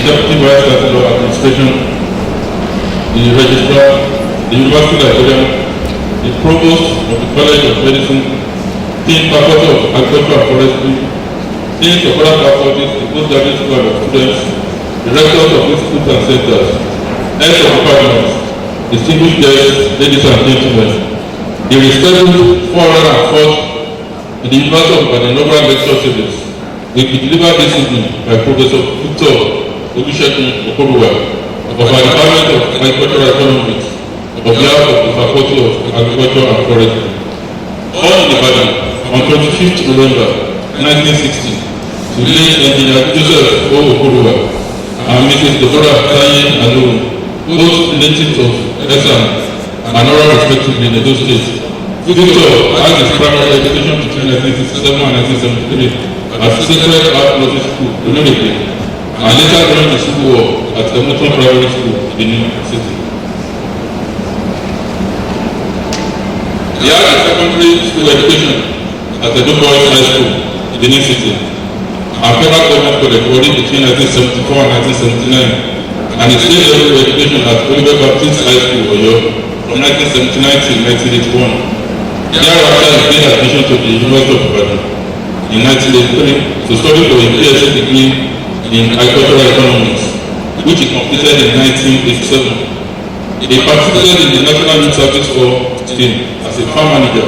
Deputy Vice Chancellor Administration, the Registrar, the University Librarian, the Provost of the College of Medicine, Dean Faculty of Agriculture and Forestry, Deans of other faculties, the postgraduate school of students, Directors of institutes and centers, Heads of departments, distinguished guests, ladies and gentlemen, the rescheduled 404th in the University of Ibadan Inaugural Lecture Series will be delivered this evening by Professor V.O Okoruwa of our Department of Agricultural Economics on behalf of the Faculty of Agriculture and Forestry. Born in Ibadan on 25th November 1960 to late Engineer Joseph V.O Okoruwa and Mrs. Deborah Taye Anu, both natives of Esan and Nora respectively in Edo State. Victor had his primary education between 1967 and 1973 at Sacred Heart Nursery School, Olorede, and later joined the Civil War at the Moton Primary School in the New City. He had a secondary school education at the Boys High School in the New City and Federal Government College Warri between 1974 and 1979, and his state level education at Oliver Baptist High School, Oyo, from 1979 to 1981. Thereafter, he gained admission to the University of Ibadan in 1983 to study for a PhD degree in agricultural economics, which he completed in 1987. He participated in the National Youth Service Corps scheme as a farm manager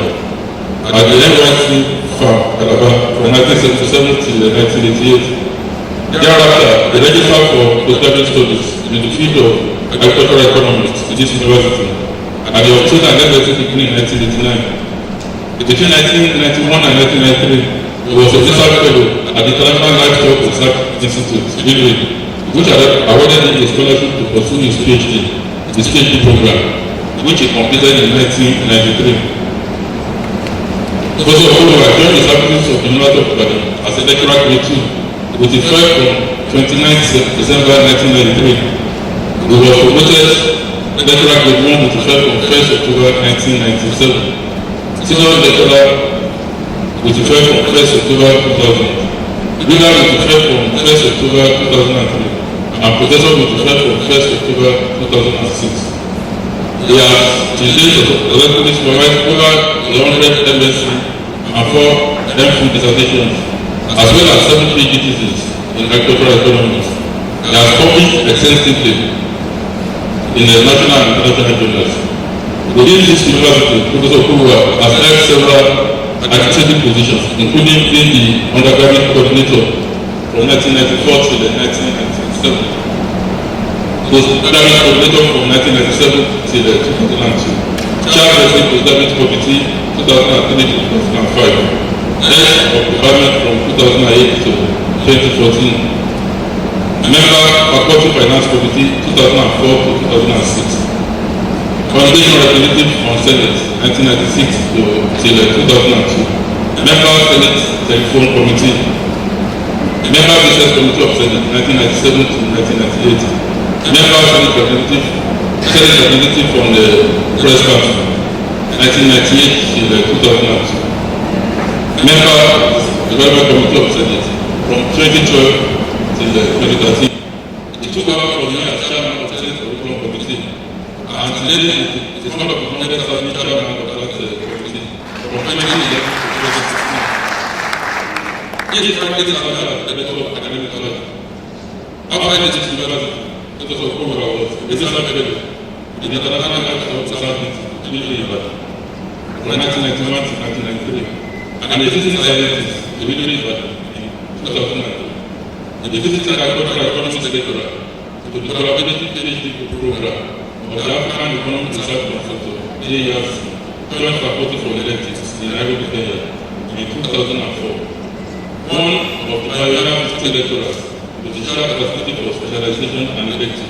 at the NYC farm, Calabar, from 1977 to 1988. Thereafter, he registered for postgraduate studies in the field of agricultural economics at this university, and he obtained an MSc degree in 1989. Between 1991 and 1993, he was a research fellow at the International Livestock Research Institute, which awarded him a scholarship to pursue his PhD program, which he completed in 1993. Professor Okoruwa joined the services of the University of Ibadan as a lecturer grade 2 with effect from 29th December 1993. He was promoted lecturer grade 1 with effect from 1st October 1997. Senior lecturer with effect from 1st October 2000, Reader with effect from 1st October 2003, and Professor with effect from 1st October 2006. He has to date successfully supervised over 100 MSc and 4 MPhil dissertations, as well as 7 PhD theses in agricultural economics. He has published extensively in the national and international journals. Within this university, Professor Okoruwa has held several administrative positions, including being the undergraduate coordinator from 1994 to 1997. He was undergraduate coordinator from 1997 to 2002. Chair of the postgraduate committee 2003 to 2005. Head of department from 2008 to 2014. Member faculty finance committee 2004 to 2006. Foundation representative on Senate 1996 to 2002. Member Senate Telephone Committee. Member Business Committee of Senate 1997 to 1998. Member Senate representative from the Press Council 1998 to 2002. Member Development Committee of Senate from 2012 to 2013. He took over from me as chairman of the Senate Curriculum Committee. And today is one of the longest serving chairman of that committee from 2011 to 2016. He is currently serving as the director of academic college. After this university, Professor Okoruwa was a research fellow in the International Livestock Research Institute in Ibadan from 1991 to 1993, and a visiting scientist in Ibadan in 2002. The visiting agricultural economics lecturer to the collaborative PhD program of the African Economic Research Consortium, AERC, joint faculty for electives in Nairobi, Kenya in 2004. One of the pioneer visiting lecturers with the shared capacity for specialization and electives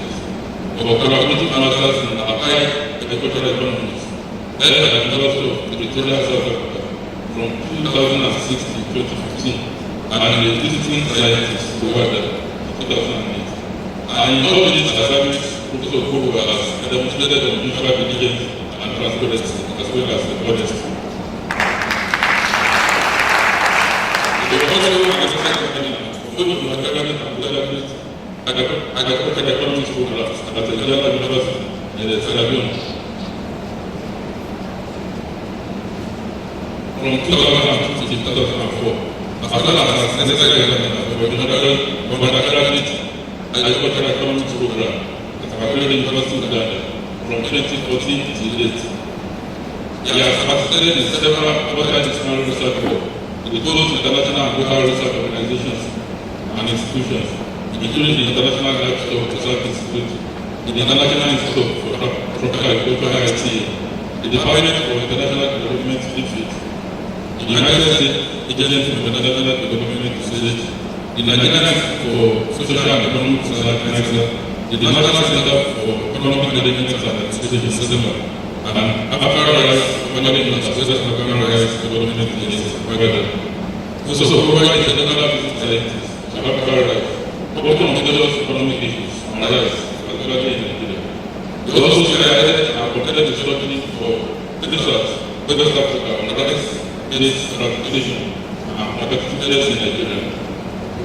of a collaborative masters in applied agricultural economics, led by the University of Pretoria, South Africa, from 2006 to 2015, and a visiting scientist to Rwanda in 2008. And in all these assignments, Professor Okoruwa has demonstrated unusual diligence and transparency as well as honesty. The Honorable Assistant Commissioner, both of the academic and pedagogic agricultural economics programs at the Ibadan University in Sierra Leone. From 2002 to 2004, as well as necessary of undergraduate agricultural economics program at the University of Ibadan from 2014 to date. He has participated in several multidisciplinary research work with both international and local research organizations and institutions, including the International Livestock Research Institute, the International Institute for Tropical Agriculture (IITA), the Department for International Development (DFID), the United States Agency for International Development Research, the Nigerian Institute for Social and Economic Research, the National Center for Economic Management and Administration, and African Rights Management as well as African Rights Development Agency. Also provide international business scientists to African rights, working on various economic issues and rights, particularly in Nigeria. They also spearheaded and completed the study for research West Africa on rights-based ratification and competitiveness in Nigeria.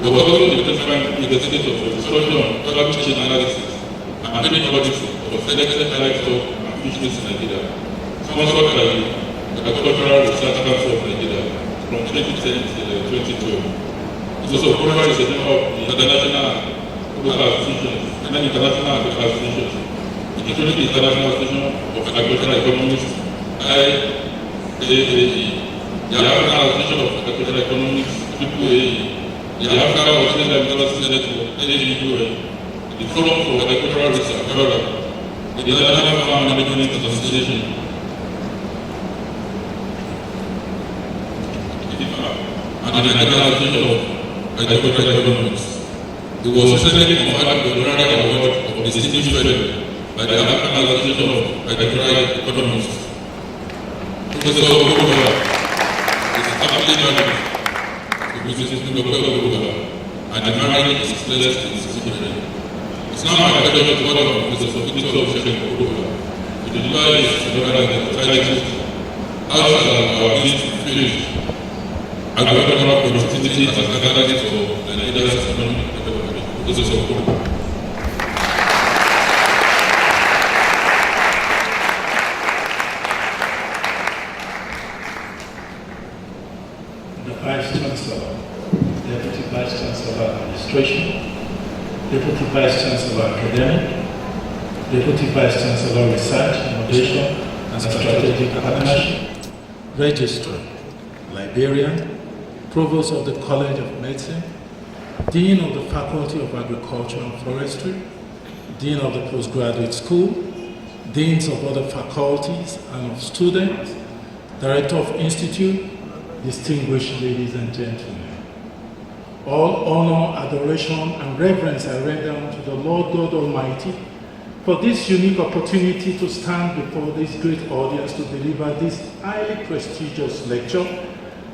They were also the principal investigator for the study on climate change analysis and many audits of selected livestock and fisheries in Nigeria, sponsored by the Agricultural Research Council of Nigeria from 2010 to 2012. It's also provided the name of the international local associations and then international local associations, including the International Association of Agricultural Economics, IAAE, the African Association of Agricultural Economics, AAAE, the African Australian University Network, AAUN, the Forum for Agricultural Research, the International Farm Management Association, and the Nigerian Association of Agricultural Economics. It was recently conferred the honorary award of the Distinguished Fellow by the African Association of Agricultural Economics. Professor Okoruwa is a faculty member of the V.O Okoruwa, and the marriage is blessed in his children. It's now my pleasure to welcome Professor Okoruwa to deliver his title, How shall our needs be filled? Agricultural productivity as a catalyst for Nigeria's economic development. This is Okoruwa. The Vice Chancellor, Deputy Vice Chancellor Administration, Deputy Vice Chancellor Academic, Deputy Vice Chancellor Research, Innovation and Strategic Partnership, Registrar, Librarian, Provost of the College of Medicine, Dean of the Faculty of Agriculture and Forestry, Dean of the Postgraduate School, Deans of other faculties and of students, Director of Institute, distinguished ladies and gentlemen. All honor, adoration, and reverence I render unto the Lord God Almighty for this unique opportunity to stand before this great audience to deliver this highly prestigious lecture.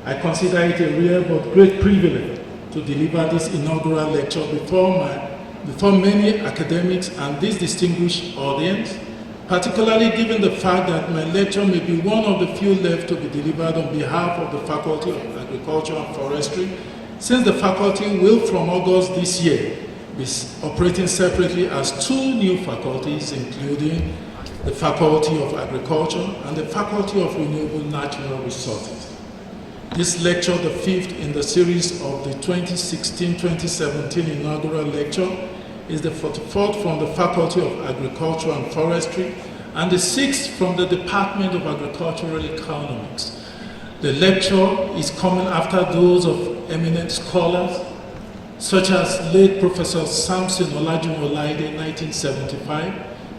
I consider it a rare but great privilege to deliver this inaugural lecture before many academics and this distinguished audience, particularly given the fact that my lecture may be one of the few left to be delivered on behalf of the Faculty of Agriculture and Forestry, since the faculty will from August this year be operating separately as two new faculties, including the Faculty of Agriculture and the Faculty of Renewable Natural Resources. This lecture, the fifth in the series of the 2016-2017 inaugural lecture, is the 44th from the Faculty of Agriculture and Forestry and the 6th from the Department of Agricultural Economics. The lecture is coming after those of eminent scholars such as late Professor Samson Olajumo-Olaide, 1975,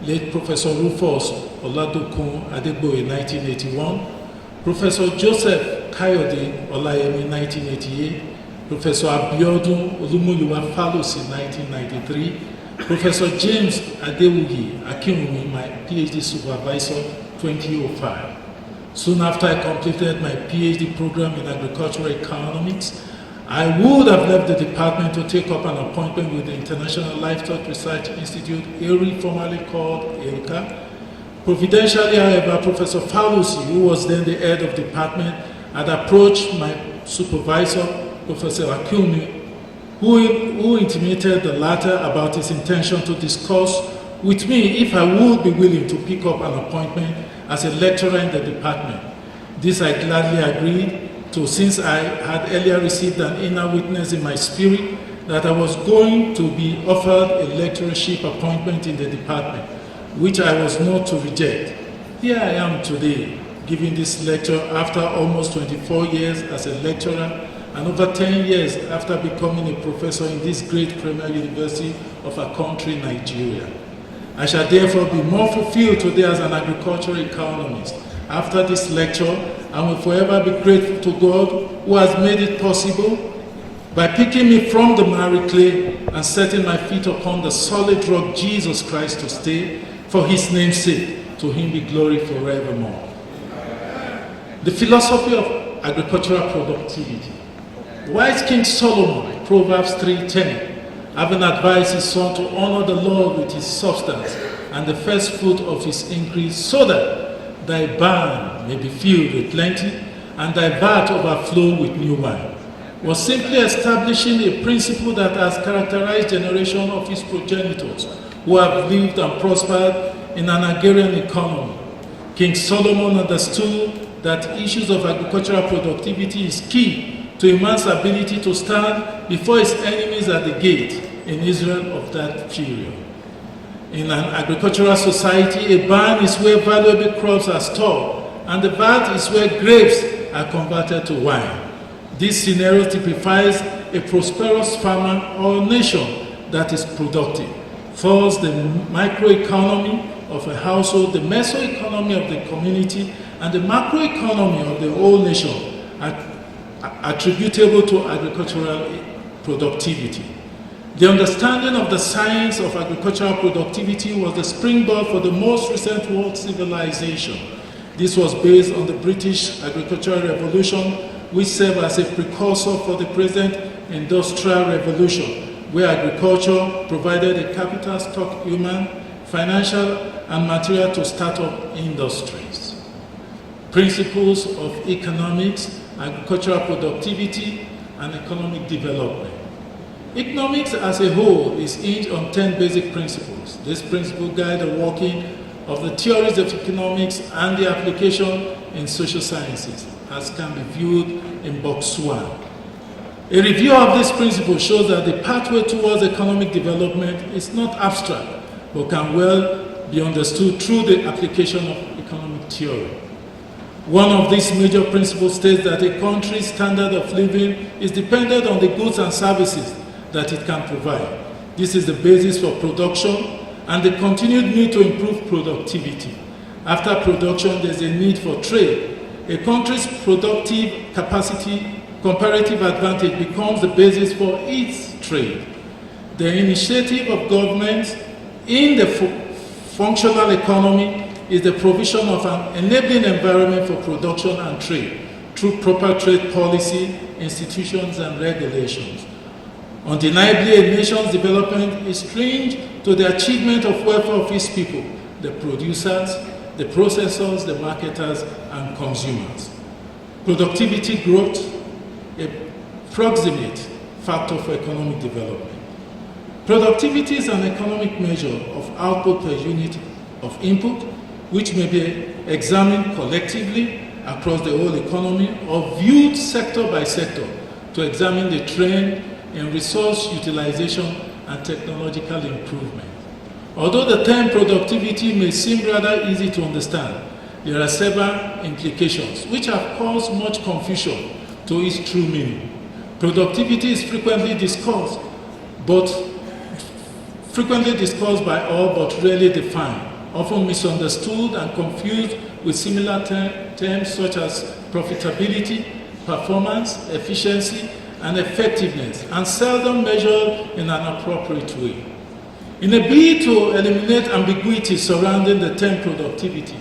late Professor Rufus Oladokun Adegboye, 1981, Professor Joseph Kayode Olayemi, 1988, Professor Abiodun Olumuyiwa Falusi, 1993, Professor James Adewuyi Akinwumi, my PhD supervisor, 2005. Soon after I completed my PhD program in agricultural economics, I would have left the department to take up an appointment with the International Livestock Research Institute, ERI, formerly called ERICA. Providentially, however, Professor Falusi, who was then the head of department, had approached my supervisor, Professor Akinwumi, who intimated the latter about his intention to discuss with me if I would be willing to pick up an appointment as a lecturer in the department. This I gladly agreed to, since I had earlier received an inner witness in my spirit that I was going to be offered a lecturership appointment in the department, which I was not to reject. Here I am today, giving this lecture after almost 24 years as a lecturer and over 10 years after becoming a professor in this great premier university of our country, Nigeria. I shall therefore be more fulfilled today as an agricultural economist after this lecture, and will forever be grateful to God who has made it possible by picking me from the miry clay and setting my feet upon the solid rock, Jesus Christ, to stay for his name's sake. To him be glory forevermore. The philosophy of agricultural productivity. Wise King Solomon, Proverbs 3:10, having advised his son to honor the Lord with his substance and the first fruit of his increase, so that thy barn may be filled with plenty and thy vat overflow with new wine, was simply establishing a principle that has characterized generation of his progenitors who have lived and prospered in an agrarian economy. King Solomon understood that issues of agricultural productivity is key to a man's ability to stand before his enemies at the gate in Israel of that period. In an agricultural society, a barn is where valuable crops are stored, and the vat is where grapes are converted to wine. This scenario typifies a prosperous farmer or nation that is productive. Thus, the microeconomy of a household, the mesoeconomy of the community, and the macroeconomy of the whole nation are attributable to agricultural productivity. The understanding of the science of agricultural productivity was the springboard for the most recent world civilization. This was based on the British Agricultural Revolution, which served as a precursor for the present Industrial Revolution, where agriculture provided a capital stock, human, financial, and material to start up industries. Principles of economics, agricultural productivity, and economic development. Economics as a whole is hinged on 10 basic principles. These principles guide the working of the theories of economics and the application in social sciences, as can be viewed in box 1. A review of this principle shows that the pathway towards economic development is not abstract, but can well be understood through the application of economic theory. One of these major principles states that a country's standard of living is dependent on the goods and services that it can provide. This is the basis for production and the continued need to improve productivity. After production, there's a need for trade. A country's productive capacity, comparative advantage becomes the basis for its trade. The initiative of governments in the functional economy is the provision of an enabling environment for production and trade through proper trade policy, institutions, and regulations. Undeniably, a nation's development is linked to the achievement of welfare of its people, the producers, the processors, the marketers, and consumers. Productivity growth, a proximate factor for economic development. Productivity is an economic measure of output per unit of input, which may be examined collectively across the whole economy or viewed sector by sector to examine the trend in resource utilization and technological improvement. Although the term productivity may seem rather easy to understand, there are several implications which have caused much confusion to its true meaning. Productivity is frequently discussed by all but rarely defined, often misunderstood and confused with similar terms such as profitability, performance, efficiency, and effectiveness, and seldom measured in an appropriate way. In a bid to eliminate ambiguity surrounding the term productivity,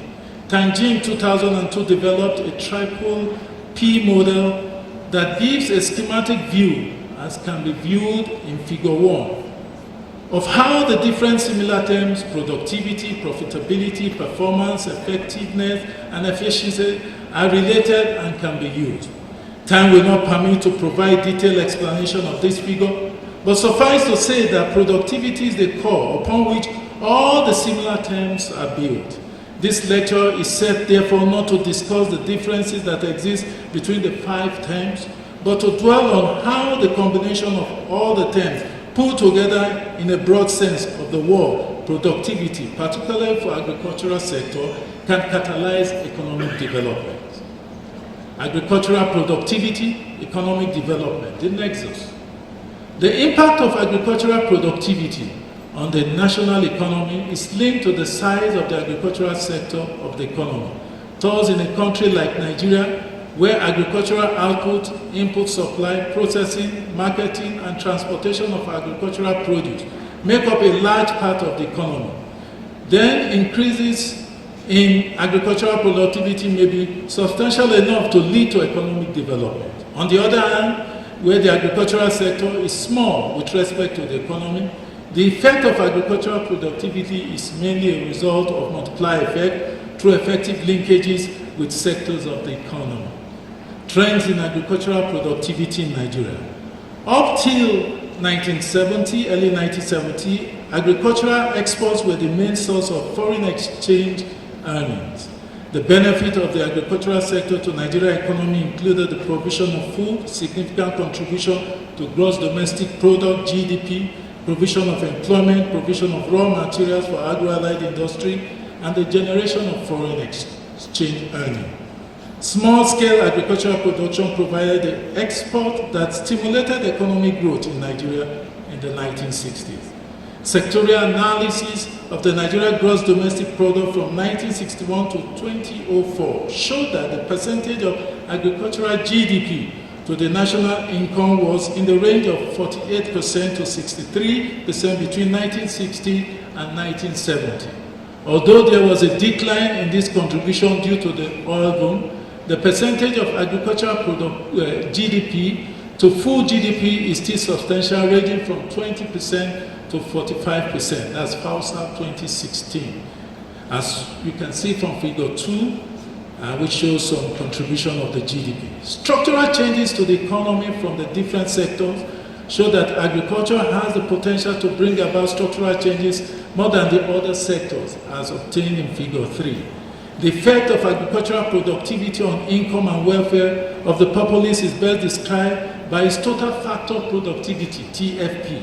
Tangent 2002 developed a triple P model that gives a schematic view, as can be viewed in Figure 1, of how the different similar terms, productivity, profitability, performance, effectiveness, and efficiency, are related and can be used. Time will not permit to provide detailed explanation of this figure, But suffice to say that productivity is the core upon which all the similar terms are built. This lecture is set therefore not to discuss the differences that exist between the 5 terms, but to dwell on how the combination of all the terms put together in a broad sense of the word productivity, particularly for agricultural sector, can catalyze economic development. Agricultural productivity, economic development, the nexus. The impact of agricultural productivity on the national economy is linked to the size of the agricultural sector of the economy. Thus, in a country like Nigeria, where agricultural output, input supply, processing, marketing, and transportation of agricultural produce make up a large part of the economy, then increases in agricultural productivity may be substantial enough to lead to economic development. On the other hand, where the agricultural sector is small with respect to the economy, the effect of agricultural productivity is mainly a result of multiplier effect through effective linkages with sectors of the economy. Trends in agricultural productivity in Nigeria. Up till 1970, early 1970, agricultural exports were the main source of foreign exchange earnings. The benefit of the agricultural sector to Nigerian economy included the provision of food, significant contribution to gross domestic product, GDP, provision of employment, provision of raw materials for agro-allied industry, and the generation of foreign exchange earnings. Small-scale agricultural production provided the export that stimulated economic growth in Nigeria in the 1960s. Sectorial analysis of the Nigeria gross domestic product from 1961 to 2004 showed that the percentage of agricultural GDP to the national income was in the range of 48% to 63% between 1960 and 1970. Although there was a decline in this contribution due to the oil boom, the percentage of agricultural GDP to full GDP is still substantial, ranging from 20% to 45%. That's FAUSA 2016. As you can see from figure 2, which shows some contribution of the GDP. Structural changes to the economy from the different sectors show that agriculture has the potential to bring about structural changes more than the other sectors, as obtained in figure 3. The effect of agricultural productivity on income and welfare of the populace is best described by its total factor productivity, TFP.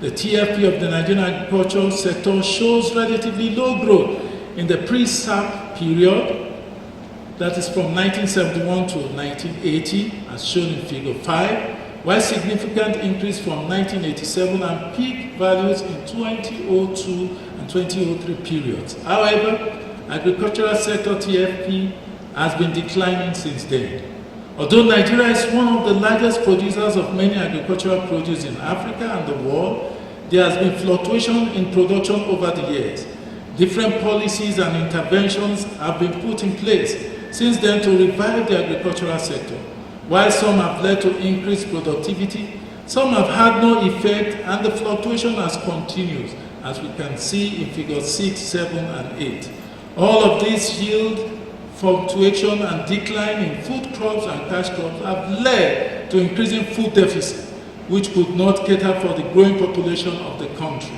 The TFP of the Nigerian agricultural sector shows relatively low growth in the pre-SAP period, that is from 1971 to 1980, as shown in figure 5, while significant increase from 1987 and peak values in 2002 and 2003 periods. However, agricultural sector TFP has been declining since then. Although Nigeria is one of the largest producers of many agricultural produce in Africa and the world, there has been fluctuation in production over the years. Different policies and interventions have been put in place since then to revive the agricultural sector. While some have led to increased productivity, some have had no effect and the fluctuation has continued, as we can see in figures 6, 7, and 8. All of these yield fluctuation and decline in food crops and cash crops have led to increasing food deficit, which could not cater for the growing population of the country.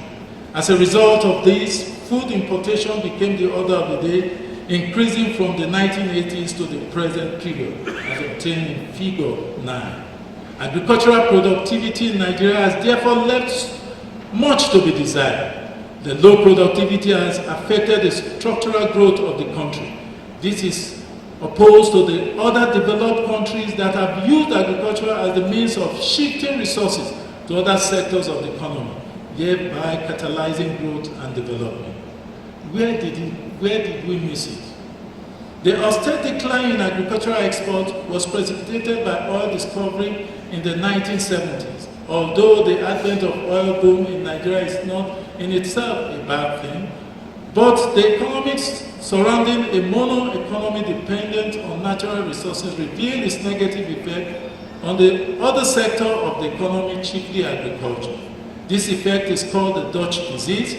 As a result of this, food importation became the order of the day, increasing from the 1980s to the present period, as obtained in figure 9. Agricultural productivity in Nigeria has therefore left much to be desired. The low productivity has affected the structural growth of the country. This is opposed to the other developed countries that have used agriculture as the means of shifting resources to other sectors of the economy, thereby catalyzing growth and development. Where did we miss it? The austere decline in agricultural exports was precipitated by oil discovery in the 1970s. Although the advent of oil boom in Nigeria is not in itself a bad thing, but the economics surrounding a mono-economy dependent on natural resources reveal its negative effect on the other sector of the economy, chiefly agriculture. This effect is called the Dutch disease.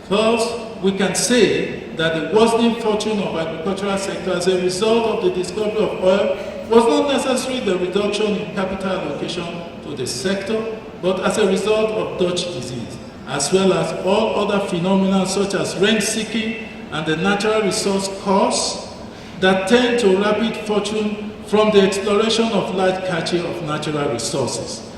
Thus, we can say that the worsening fortune of agricultural sector as a result of the discovery of oil was not necessarily the reduction in capital allocation to the sector, but as a result of Dutch disease, as well as all other phenomena such as rent-seeking and the natural resource costs that tend to rapid fortune from the exploration of large cache of natural resources.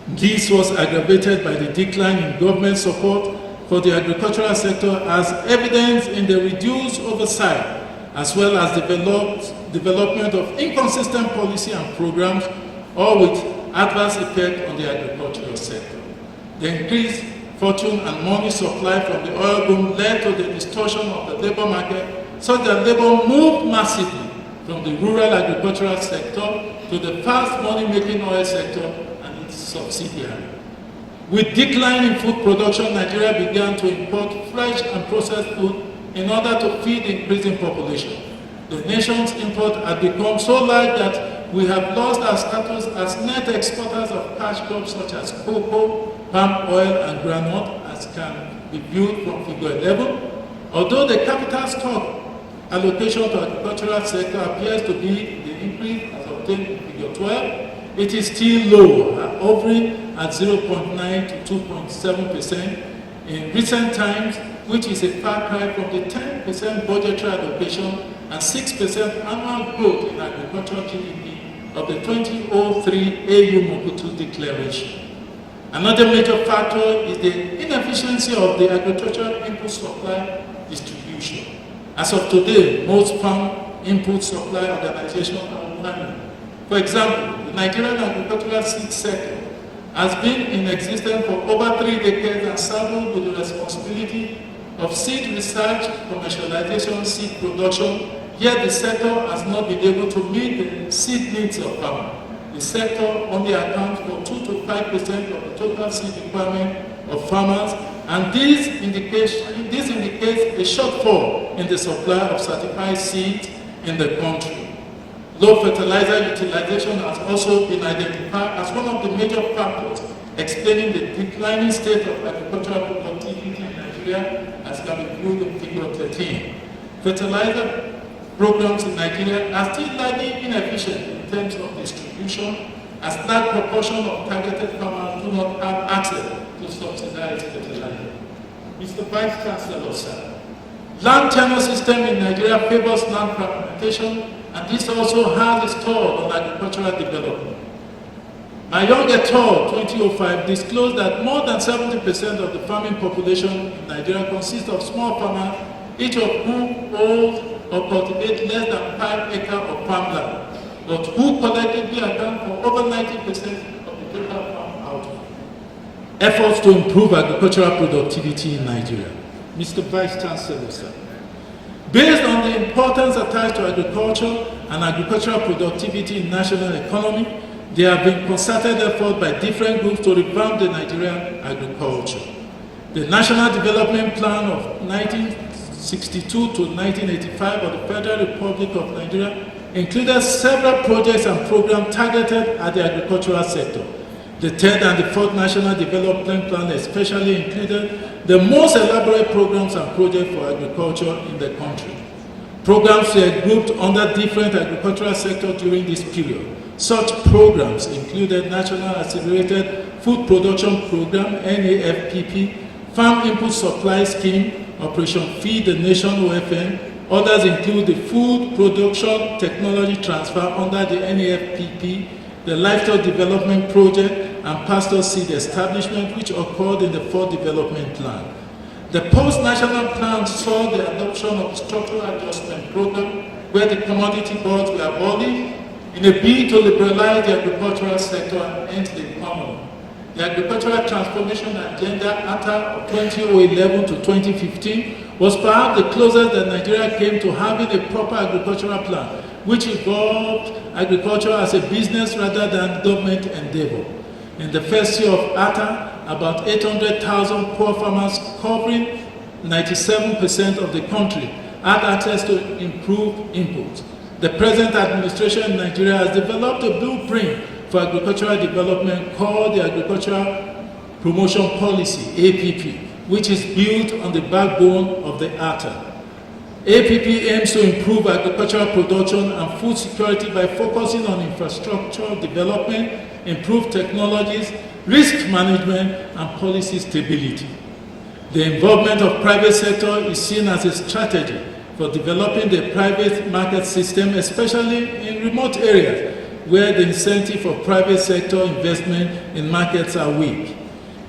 This was aggravated by the decline in government support for the agricultural sector as evidenced in the reduced oversight as well as development of inconsistent policy and programs, all with adverse effect on the agricultural sector. The increased fortune and money supply from the oil boom led to the distortion of the labor market, such that labor moved massively from the rural agricultural sector to the fast money-making oil sector and its subsidiary. With decline in food production, Nigeria began to import fresh and processed food in order to feed the increasing population. The nation's import had become so large that we have lost our status as net exporters of cash crops such as cocoa, palm oil, and groundnut, as can be viewed from figure 11. Although the capital stock allocation to agricultural sector appears to be the increase as obtained in figure 12, it is still low, hovering at 0.9 to 2.7% in recent times, which is a far cry from the 10% budgetary allocation and 6% annual growth in agricultural GDP of the 2003 AU Mobutu Declaration. Another major factor is the inefficiency of the agricultural input supply distribution. As of today, most farm input supply organizations are running. For example, the Nigerian agricultural seed sector has been in existence for over 3 decades and saddled with the responsibility of seed research, commercialization, seed production, yet the sector has not been able to meet the seed needs of farmers. The sector only accounts for 2 to 5% of the total seed requirement of farmers, and this indicates a shortfall in the supply of certified seeds in the country. Low fertilizer utilization has also been identified as one of the major factors explaining the declining state of agricultural productivity in Nigeria, as can be viewed in figure 13. Fertilizer programs in Nigeria are still largely inefficient in terms of distribution, as large proportion of targeted farmers do not have access to subsidized fertilizer. Mr. Vice Chancellor, sir, land tenure system in Nigeria favors land fragmentation, and this also has a stall on agricultural development. My young etor 2005 disclosed that more than 70% of the farming population in Nigeria consists of small farmers, each of whom owns or cultivates less than 5 acres of farmland, but who collectively account for over 90% of the total farm output. Efforts to improve agricultural productivity in Nigeria. Mr. Vice Chancellor, sir, based on the importance attached to agriculture and agricultural productivity in national economy, there have been concerted efforts by different groups to revamp the Nigerian agriculture. The National Development Plan of 1962 to 1985 of the Federal Republic of Nigeria included several projects and programs targeted at the agricultural sector. The third and the fourth National Development Plan especially included the most elaborate programs and projects for agriculture in the country. Programs were grouped under different agricultural sectors during this period. Such programs included National Accelerated Food Production Program, NAFPP, Farm Input Supply Scheme, Operation Feed the Nation, OFN. Others include the Food Production Technology Transfer under the NAFPP, the Livestock Development Project, and Pasture Seed Establishment, which occurred in the fourth development plan. The post-national plan saw the adoption of the Structural Adjustment Program, where the commodity boards were abolished in a bid to liberalize the agricultural sector and end the economy. The Agricultural Transformation Agenda, ATA, of 2011 to 2015, was perhaps the closest that Nigeria came to having a proper agricultural plan, which involved agriculture as a business rather than government endeavor. In the first year of ATA, about 800,000 poor farmers covering 97% of the country had access to improved inputs. The present administration in Nigeria has developed a blueprint for agricultural development called the Agricultural Promotion Policy, APP, which is built on the backbone of the ATA. APP aims to improve agricultural production and food security by focusing on infrastructure development, improved technologies, risk management, and policy stability. The involvement of private sector is seen as a strategy for developing the private market system, especially in remote areas where the incentive for private sector investment in markets are weak.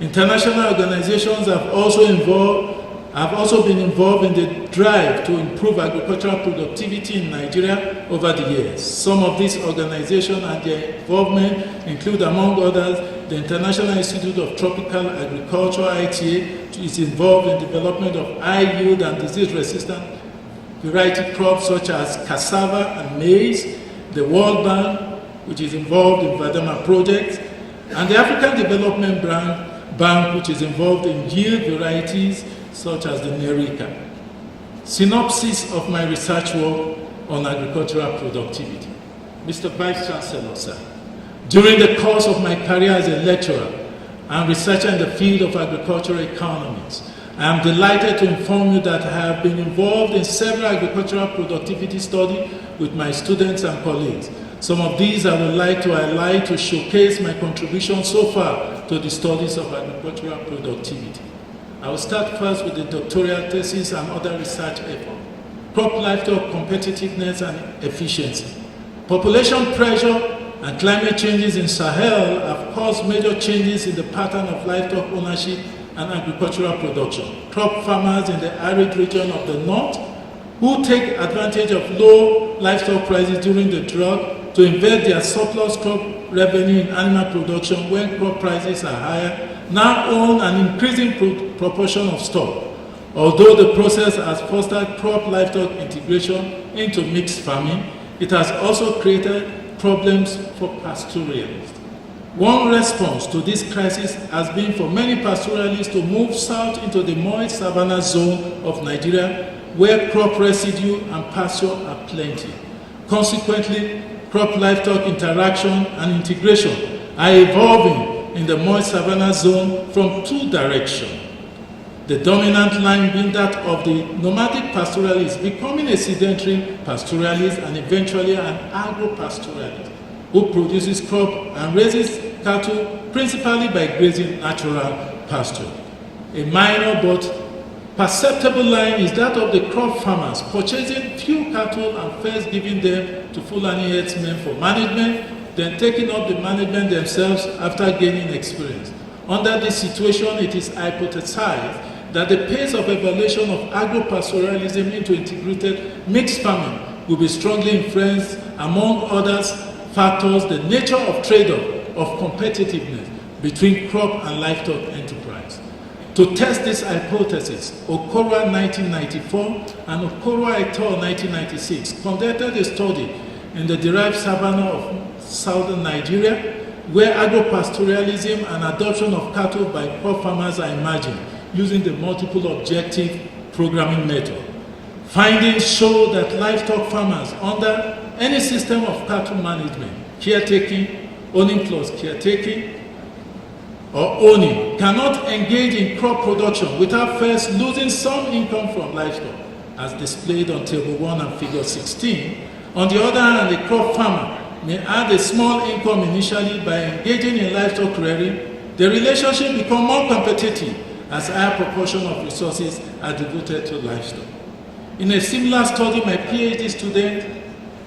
International organizations have also been involved in the drive to improve agricultural productivity in Nigeria over the years. Some of these organizations and their involvement include, among others, the International Institute of Tropical Agriculture, ITA, which is involved in development of high yield and disease-resistant variety crops such as cassava and maize, the World Bank, which is involved in Vadama projects, and the African Development Bank, which is involved in yield varieties such as the Nerika. Synopsis of my research work on agricultural productivity. Mr. Vice Chancellor, sir, during the course of my career as a lecturer and researcher in the field of agricultural economics, I am delighted to inform you that I have been involved in several agricultural productivity studies with my students and colleagues. Some of these I would like to highlight to showcase my contribution so far to the studies of agricultural productivity. I will start first with the doctoral thesis and other research efforts. Crop livestock competitiveness and efficiency. Population pressure and climate changes in Sahel have caused major changes in the pattern of livestock ownership and agricultural production. Crop farmers in the arid region of the north who take advantage of low livestock prices during the drought to invest their surplus crop revenue in animal production when crop prices are higher now own an increasing proportion of stock, although the process has fostered crop livestock integration into mixed farming. It has also created problems for pastoralists. One response to this crisis has been for many pastoralists to move south into the moist savanna zone of Nigeria, where crop residue and pasture are plenty. Consequently, crop livestock interaction and integration are evolving in the moist savanna zone from two directions. The dominant line being that of the nomadic pastoralist becoming a sedentary pastoralist and eventually an agro-pastoralist who produces crop and raises cattle principally by grazing natural pasture. A minor but perceptible line is that of the crop farmers purchasing few cattle and first giving them to Fulani herdsmen for management, then taking up the management themselves after gaining experience. Under this situation, it is hypothesized that the pace of evolution of agro-pastoralism into integrated mixed farming will be strongly influenced, among others factors, the nature of trade-off of competitiveness between crop and livestock enterprise. To test this hypothesis, Okoruwa 1994 and Okoruwa et al. 1996 conducted a study in the derived savanna of southern Nigeria, where agro-pastoralism and adoption of cattle by crop farmers are emerging using the multiple objective programming method. Findings show that livestock farmers under any system of cattle management, caretaking, owning plus caretaking, or owning, cannot engage in crop production without first losing some income from livestock, as displayed on Table 1 and Figure 16. On the other hand, the crop farmer may add a small income initially by engaging in livestock rearing. The relationship becomes more competitive as a higher proportion of resources are devoted to livestock. In a similar study, my PhD student,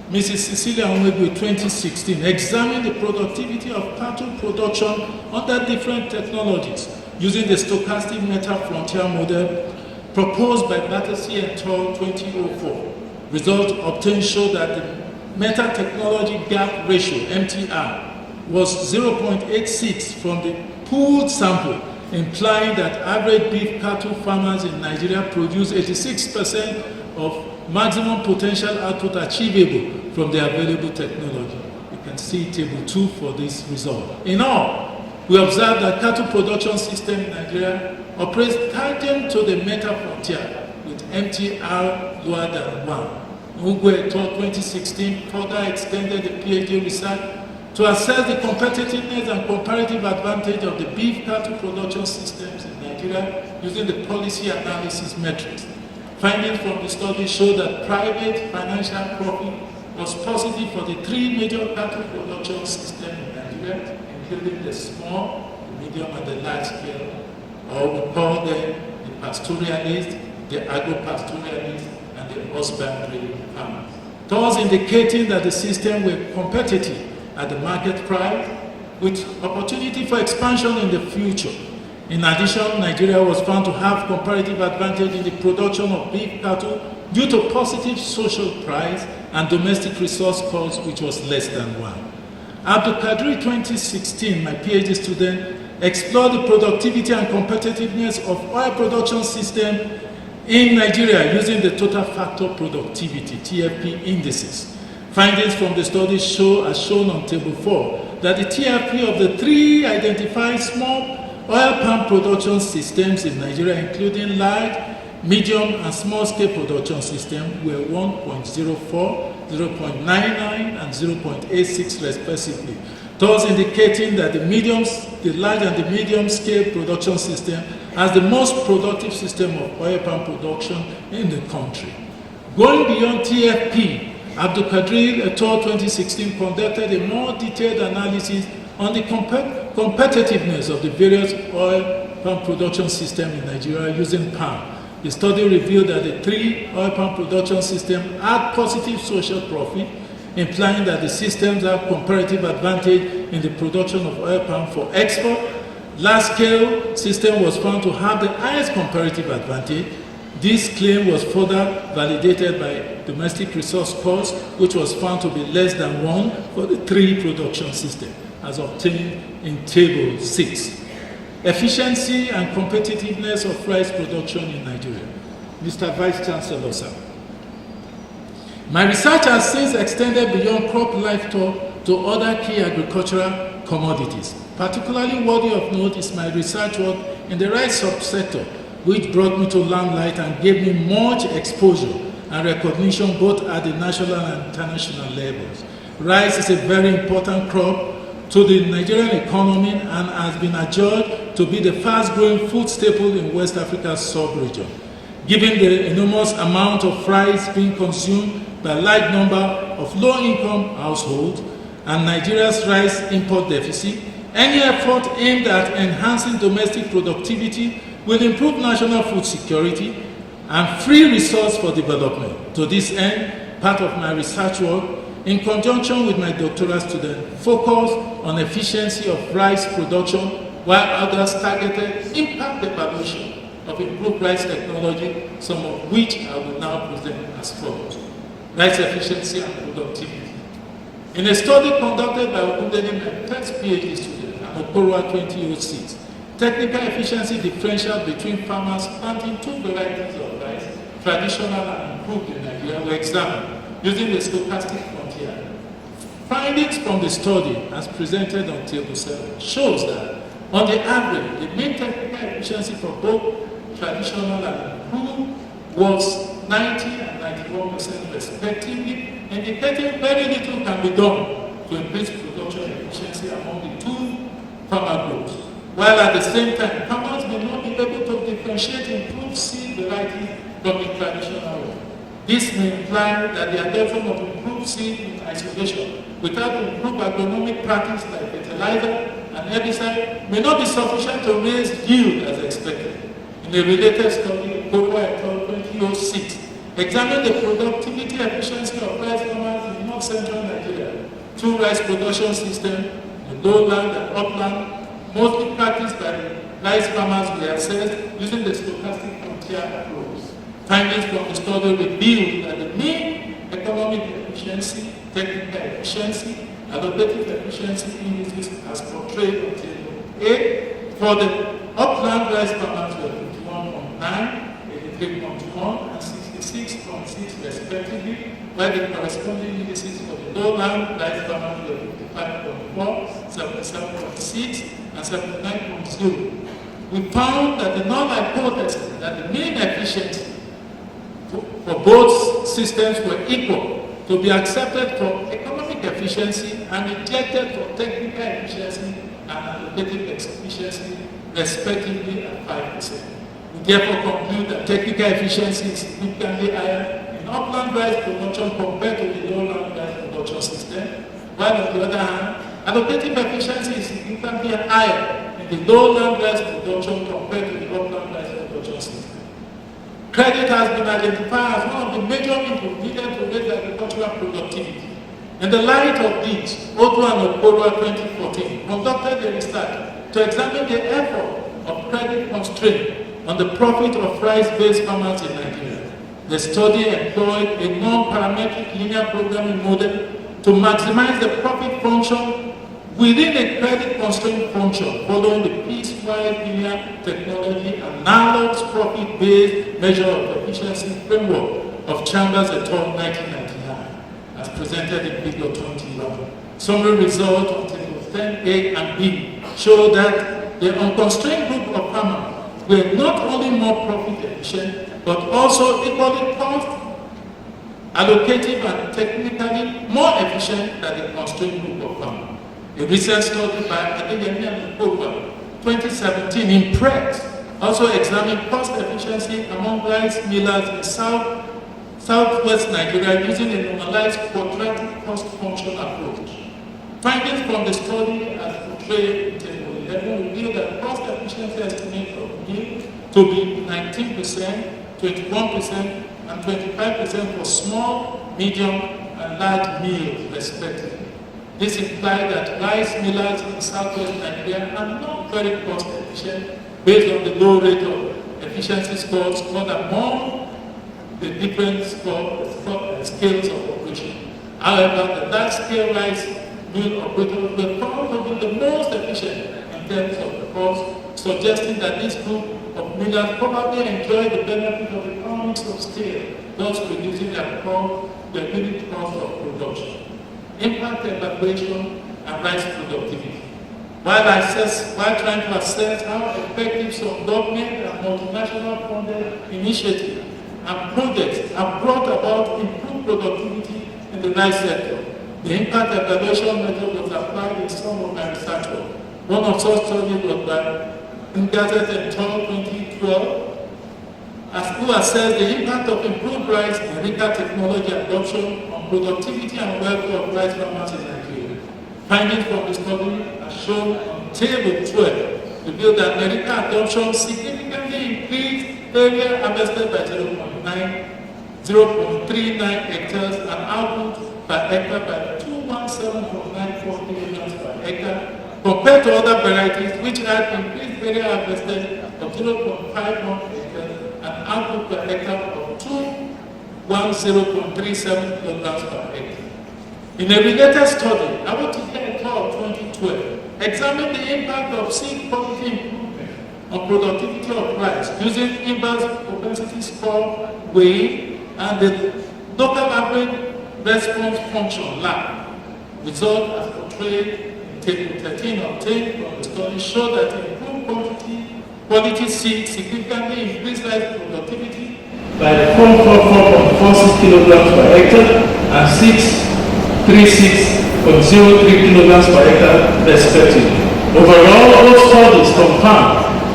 Mrs. Cecilia Onwegu, 2016, examined the productivity of cattle production under different technologies using the stochastic meta-frontier model proposed by Battersea et al. 2004. Results obtained show that the meta-technology gap ratio, MTR, was 0.86 from the pooled sample, implying that average beef cattle farmers in Nigeria produce 86% of maximum potential output achievable from the available technology. You can see Table 2 for this result. In all, we observe that cattle production system in Nigeria operates tangent to the meta-frontier with MTR lower than 1. Inaugural et al. 2016 further extended the PhD research to assess the competitiveness and comparative advantage of the beef cattle production systems in Nigeria using the policy analysis metrics. Findings from the study show that private financial profit was positive for the three major cattle production systems in Nigeria, including the small, the medium, and the large scale, or we call them the pastoralists, the agro-pastoralists, and the husbandry farmers, thus indicating that the system were competitive at the market price with opportunity for expansion in the future. In addition, Nigeria was found to have comparative advantage in the production of beef cattle due to positive social price and domestic resource cost, which was less than 1. Abdul Kadri 2016, my PhD student, explored the productivity and competitiveness of oil production system in Nigeria using the total factor productivity, TFP indices. Findings from the study show, as shown on table 4, that the TFP of the three identified small oil palm production systems in Nigeria, including large, medium, and small-scale production systems, were 1.04, 0.99, and 0.86 respectively, thus indicating that the large and the medium-scale production system has the most productive system of oil palm production in the country. Going beyond TFP, Abdul Qadir et al. 2016 conducted a more detailed analysis on the competitiveness of the various oil palm production systems in Nigeria using palm. The study revealed that the three oil palm production systems had positive social profit, implying that the systems have comparative advantage in the production of oil palm for export. Large-scale system was found to have the highest comparative advantage. This claim was further validated by domestic resource cost, which was found to be less than 1 for the three production systems, as obtained in Table 6. Efficiency and competitiveness of rice production in Nigeria. Mr. Vice Chancellor, sir. My research has since extended beyond crop livestock to other key agricultural commodities. Particularly worthy of note is my research work in the rice subsector, which brought me to limelight and gave me much exposure and recognition both at the national and international levels. Rice is a very important crop to the Nigerian economy and has been adjudged to be the fast-growing food staple in West Africa's sub-region. Given the enormous amount of rice being consumed by a large number of low-income households and Nigeria's rice import deficit, any effort aimed at enhancing domestic productivity will improve national food security and free resource for development. To this end, part of my research work, in conjunction with my doctoral student, focused on efficiency of rice production, while others targeted impact evaluation of improved rice technology, some of which I will now present as follows. Rice efficiency and productivity. In a study conducted by Ogundele, my first PhD student, and Okoruwa 2006, technical efficiency differential between farmers planting two varieties of rice, traditional and improved in Nigeria, were examined using the stochastic frontier. Findings from the study, as presented on Table 7, shows that, on the average, the mean technical efficiency for both traditional and improved was 90 and 91% respectively, indicating very little can be done to increase production efficiency among the two farmer groups, while at the same time, farmers may not be able to differentiate improved seed varieties from the traditional one. This may imply that the adoption of improved seed in isolation without improved agronomic practice like fertilizer and herbicide may not be sufficient to raise yield as expected. In a related study, Okoruwa et al. 2006 examined the productivity efficiency of rice farmers in north-central Nigeria. Two rice production systems, the lowland and upland, mostly practiced by the rice farmers were assessed using the stochastic frontier approach. Findings from the study revealed that the mean economic efficiency, technical efficiency, and operative efficiency indices as portrayed on Table 8 for the upland rice farmers were 51.9, 83.1, and 66.6 respectively, while the corresponding indices for the lowland rice farmers were 55.4, 77.6, and 79.0. We found that the null hypothesis that the mean efficiency for both systems were equal to be accepted for economic efficiency and rejected for technical efficiency and allocative efficiency, respectively at 5%. We therefore conclude that technical efficiency is significantly higher in upland rice production compared to the lowland rice production system, while on the other hand, allocative efficiency is significantly higher in the lowland rice production compared to the upland rice production system. Credit has been identified as one of the major inputs needed to raise agricultural productivity. In the light of this, V.O Okoruwa 2014 conducted a research to examine the effort of credit constraint on the profit of rice-based farmers in Nigeria. The study employed a non-parametric linear programming model to maximize the profit function within a credit constraint function following the piecewise linear technology analogous profit-based measure of efficiency framework of Chambers et al. 1999, as presented in Figure 21. Summary results on tables 10A and B show that the unconstrained group of farmers were not only more profit efficient, but also equally cost, allocative, and technically more efficient than the constrained group of farmers. A recent study by V.O Okoruwa 2017 in Prof also examined cost efficiency among rice millers in southwest Nigeria using a normalized quadratic cost function approach. Findings from the study as portrayed in Table 11 reveal that cost efficiency estimates of yield to be 19%, 21%, and 25% for small, medium, and large mills, respectively. This implies that rice millers in southwest Nigeria are not very cost efficient based on the low rate of efficiency scores scored among the different scales of operation. However, the large-scale rice mill operators were found to be the most efficient in terms of the cost, suggesting that this group of millers probably enjoy the benefit of economies of scale, thus reducing their unit cost of production. Impact evaluation and rice productivity. While trying to assess how effective some government and multinational funded initiatives and projects have brought about improved productivity in the rice sector, the impact evaluation method was applied in some of my research work. One of such studies was by Inaugural 2012, who assessed the impact of improved rice and RICA technology adoption on productivity and welfare of rice farmers in Nigeria. Findings from the study are shown on Table 12 reveal that RICA adoption significantly increased area harvested by 0.39 hectares and output per hectare by 217.94 kilograms per hectare compared to other varieties which had increased area harvested of 0.51 hectares and output per hectare of 210.37 kilograms per hectare. In a related study, V.O et al. 2012 examined the impact of seed quality improvement on productivity of rice using inverse propensity score weighing and the local average response function lab. Results as portrayed in Table 13 obtained from the study show that improved quality seeds significantly increased rice productivity by 444.46 kilograms per hectare and 636.03 kilograms per hectare respectively. Overall, both studies confirm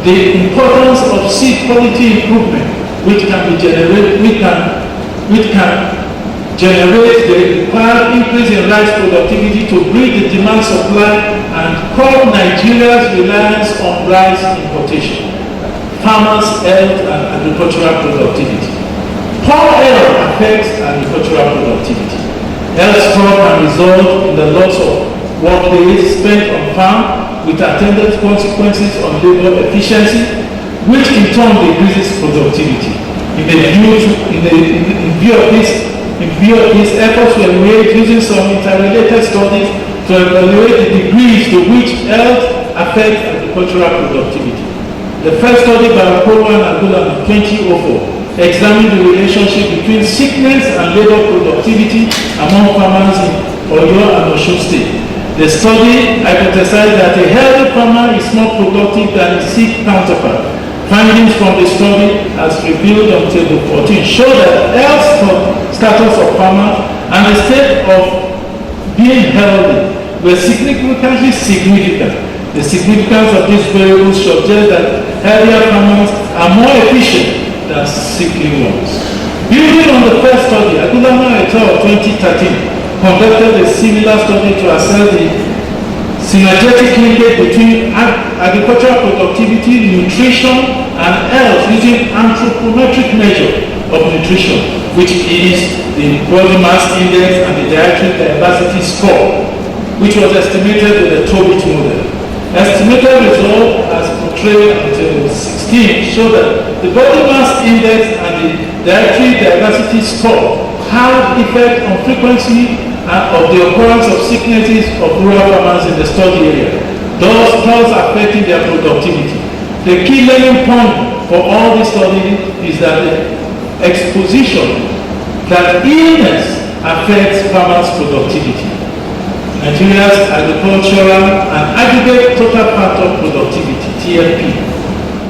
the importance of seed quality improvement, which can generate the required increase in rice productivity to bridge the demand supply and curb Nigeria's reliance on rice importation, farmers' health and agricultural productivity. Poor health affects agricultural productivity. Health score can result in the loss of work days spent on farm with attendant consequences on labor efficiency, which in turn decreases productivity. In view of this, efforts were made using some interrelated studies to evaluate the degrees to which health affects agricultural productivity. The first study by Okoruwa and Ibadan in 2004 examined the relationship between sickness and labor productivity among farmers in Oyo and Osun State. The study hypothesized that a healthy farmer is more productive than his sick counterpart. Findings from the study, as revealed on Table 14, show that health status of farmers and the state of being healthy were significant The significance of these variables suggests that healthier farmers are more efficient than sickly ones. Building on the first study, Aguilama et al. 2013 conducted a similar study to assess the synergetic linkage between agricultural productivity, nutrition, and health using anthropometric measure of nutrition, which is the body mass index and the dietary diversity score, which was estimated with the Tobit model. Estimated result as portrayed until 16 show that the body mass index and the dietary diversity score have effect on frequency of the occurrence of sicknesses of rural farmers in the study area, thus affecting their productivity. The key learning point for all this study is that the exposition that illness affects farmers' productivity. Nigeria's agricultural and aggregate total factor productivity, TFP.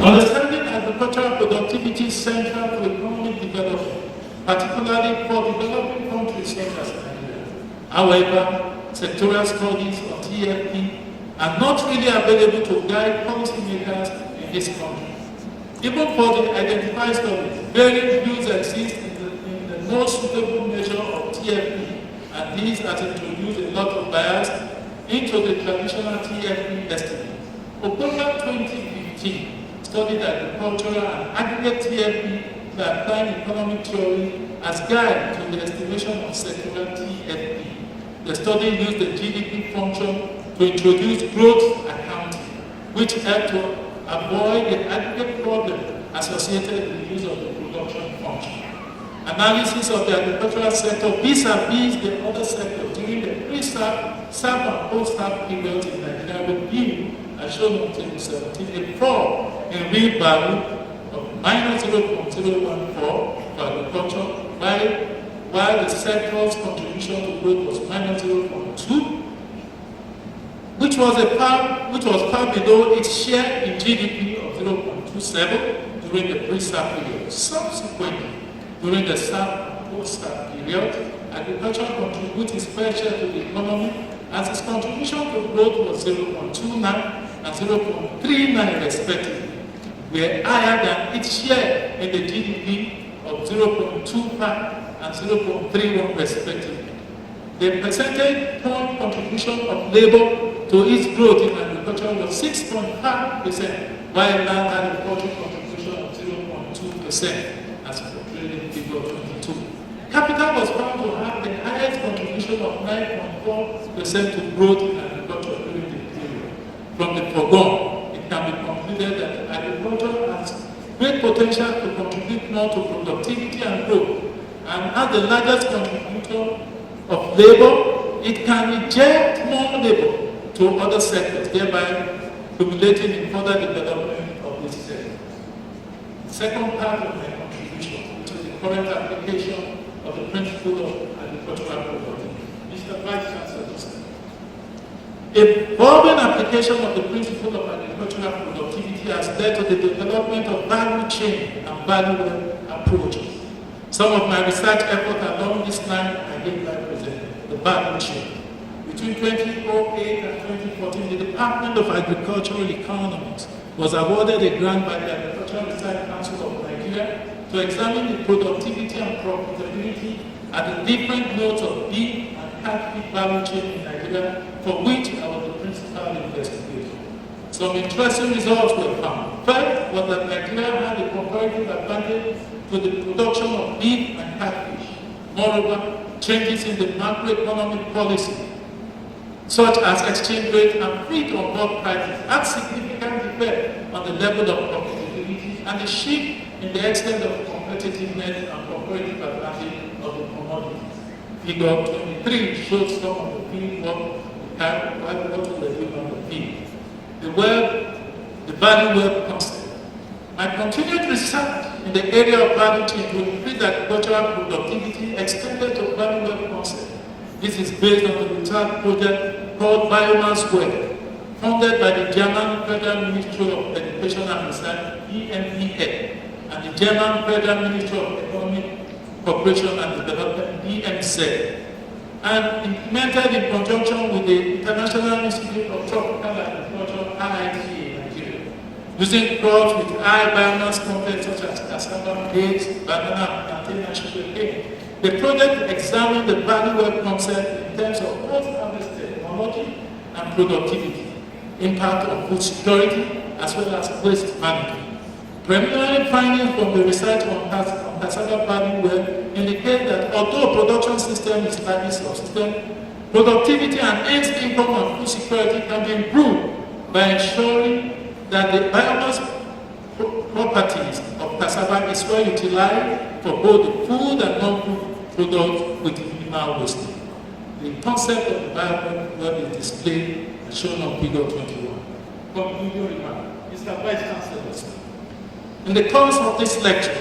Understanding agricultural productivity is central to economic development, particularly for developing countries such as Nigeria. However, sectoral studies on TFP are not really available to guide policymakers in this country. Even for the identified studies, varying views exist in the most suitable measure of TFP, and these has introduced a lot of bias into the traditional TFP estimate. Okoruwa 2015 studied agricultural and aggregate TFP by applying economic theory as guide to the estimation of sectoral TFP. The study used the GDP function to introduce growth accounting, which helped to avoid the aggregate problem associated with the use of the production function. Analysis of the agricultural sector vis-a-vis the other sector during the pre-SAP, SAP and post-SAP periods in Nigeria revealed, as shown on table 17, a fall in real value of -0.014 for agriculture, while the sector's contribution to growth was -0.2, which was far below its share in GDP of 0.27 during the pre-SAP period. Subsequently, during the SAP and post-SAP period, agriculture contributed its fair share to the economy as its contribution to growth was 0.29 and 0.39 respectively, were higher than its share in the GDP of 0.25 and 0.31 respectively. The percentage point contribution of labor to its growth in agriculture was 6.5%, while land agriculture contribution of 0.2%. As portrayed in figure 22. Capital was found to have the highest contribution of 9.4% to growth in agriculture during the period. From the foregoing, it can be concluded that agriculture has great potential to contribute more to productivity and growth, and as the largest contributor of labor, it can inject more labor to other sectors, thereby stimulating in further development of this sector. The second part of my current application of the principle of agricultural productivity. Mr. Vice Chancellor, evolving application of the principle of agricultural productivity has led to the development of value chain and value approaches. Some of my research efforts along this line I hereby present. The value chain. Between 2008 and 2014, the Department of Agricultural Economics was awarded a grant by the Agricultural Research Council of Nigeria to examine the productivity and profitability at the different nodes of beef and catfish value chain in Nigeria, for which I was the principal investigator. Some interesting results were found. First was that Nigeria had a comparative advantage to the production of beef and catfish. Moreover, changes in the macroeconomic policy, such as exchange rate and feed-on-board prices, had significant effect on the level of profitability and the shift in the extent of competitiveness and comparative advantage of the commodities. Figure 23 shows some of the field work what we were doing on the field. The value web concept. My continued research in the area of value chain to increase agricultural productivity extended to value web concept. This is based on the research project called Biomass Web, funded by the German Federal Ministry of Education and Research, EMEA, and the German Federal Ministry of Economic Cooperation and Development, BMZ. and implemented in conjunction with the International Institute of Tropical Agriculture, IITA in Nigeria, using crops with high biomass content such as cassava, maize, banana, plantain, and sugarcane. The project examined the value web concept in terms of post-harvest technology and productivity, impact on food security, as well as waste management. Preliminary findings from the research on cassava value web indicate that although production system is slightly subsistent, productivity and hence income and food security can be improved by ensuring that the biomass properties of cassava is well utilized for both the food and non-food products with minimal waste. The concept of the bio web is displayed and shown on figure 21. Concluding remark, Mr. Vice Chancellor, in the course of this lecture,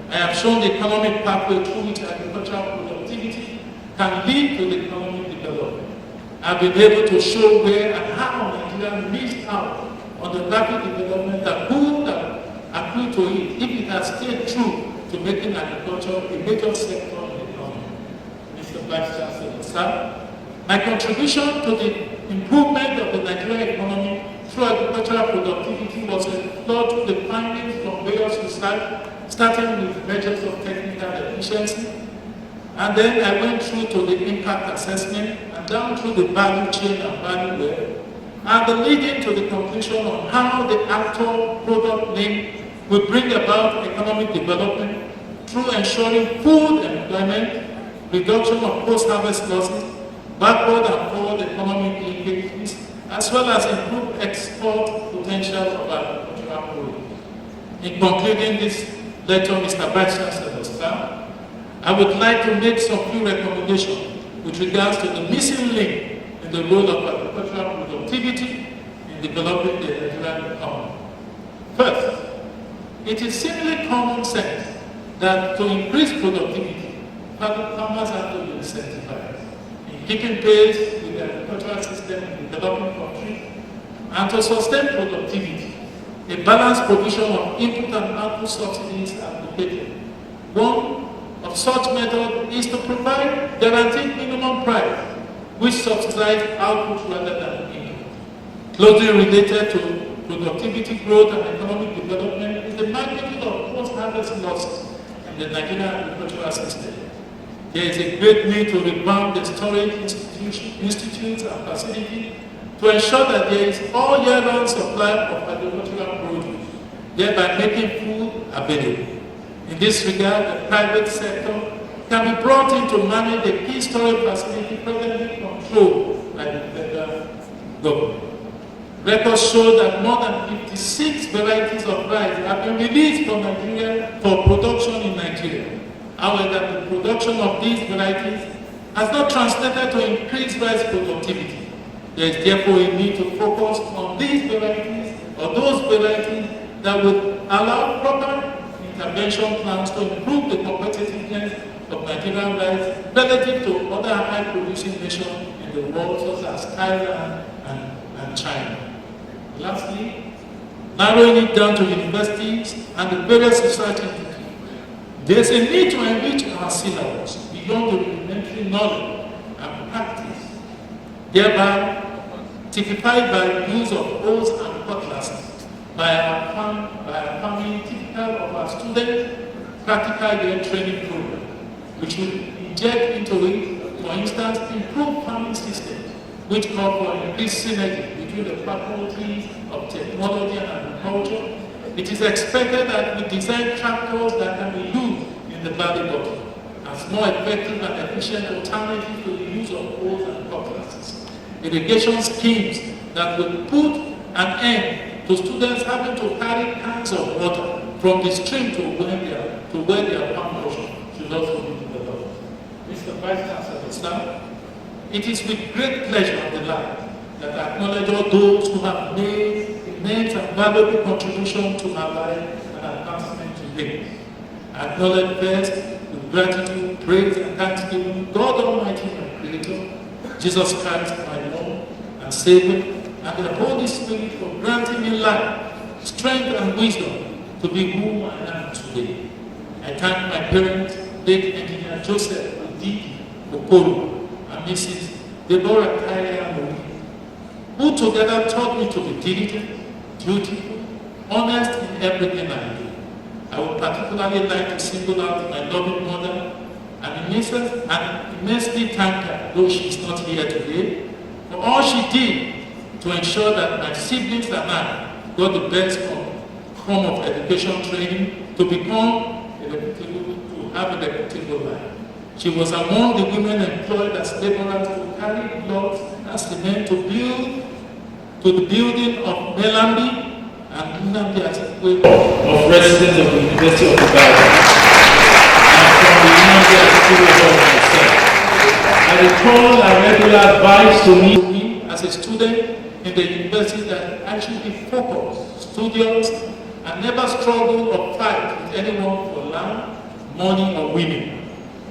I have shown the economic pathway through which agricultural productivity can lead to the economic development. I've been able to show where and how Nigeria missed out on the rapid development that would have accrued to it if it had stayed true to making agriculture a major sector in the economy. Mr. Vice Chancellor, sir, my contribution to the improvement of the Nigerian economy through agricultural productivity was explored through the findings from various research, starting with measures of technical efficiency, and then I went through to the impact assessment and down through the value chain and value web, and leading to the conclusion on how the actual product name will bring about economic development through ensuring food employment, reduction of post-harvest losses, backward and forward economic linkages, as well as improved export potential of agricultural products. In concluding this lecture, Mr. Vice Chancellor, I would like to make some few recommendations with regards to the missing link in the role of agricultural productivity in developing the Nigerian economy. First, it is simply common sense that to increase productivity, farmers have to be incentivized in keeping pace with the agricultural system in developing countries, and to sustain productivity, a balanced provision of input and output subsidies is advocated. One of such methods is to provide guaranteed minimum price, which subsidizes output rather than input. Closely related to productivity growth and economic development is the magnitude of post-harvest losses in the Nigerian agricultural system. There is a great need to revamp the storage institutes and facilities to ensure that there is all year-round supply of agricultural produce, thereby making food available. In this regard, the private sector can be brought in to manage the key storage facility presently controlled by the federal government. Records show that more than 56 varieties of rice have been released from Nigeria for production in Nigeria. However, the production of these varieties has not translated to increased rice productivity. There is therefore a need to focus on these varieties or those varieties that would allow proper intervention plans to improve the competitiveness of Nigerian rice relative to other high-producing nations in the world such as Thailand and China. Lastly, narrowing it down to universities and the various research institutes, there is a need to enrich our syllabus beyond the rudimentary knowledge and practice, thereby typified by the use of hoes and cutlasses by our family, typical of our students' practical year training program, which will inject into it, for instance, improved farming systems, which call for increased synergy between the faculties of technology and agriculture. It is expected that we design tractors that can be used in the valley bottom as more effective and efficient alternatives to the use of hoes and cutlasses. Irrigation schemes that will put an end to students having to carry cans of water from the stream to where their farm should also be developed. Mr. Vice Chancellor, sir, it is with great pleasure and delight that I acknowledge all those who have made immense and valuable contribution to my life and advancement today. I acknowledge first with gratitude, praise, and thanksgiving God Almighty, my Creator, Jesus Christ, my Lord and Savior, and the Holy Spirit for granting me life, strength, and wisdom to be who I am today. I thank my parents, late Engineer Joseph V.O Okoruwa, and and Mrs. Deborah Kariamu, who together taught me to be diligent, dutiful, honest in everything I do. I would particularly like to single out my loving mother and immensely thank her, though she is not here today, for all she did to ensure that my siblings and I got the best form of education training to become to have a reputable life. She was among the women employed as laborers to carry blocks and cement to the building of Melambi and Nnamdi Azikiwe of residents of the University of Ibadan, and from the Nnamdi Azikiwe of myself. I recall a regular advice to me as a student in the university that I should be focused, studious, and never struggle or fight with anyone for land, money, or women.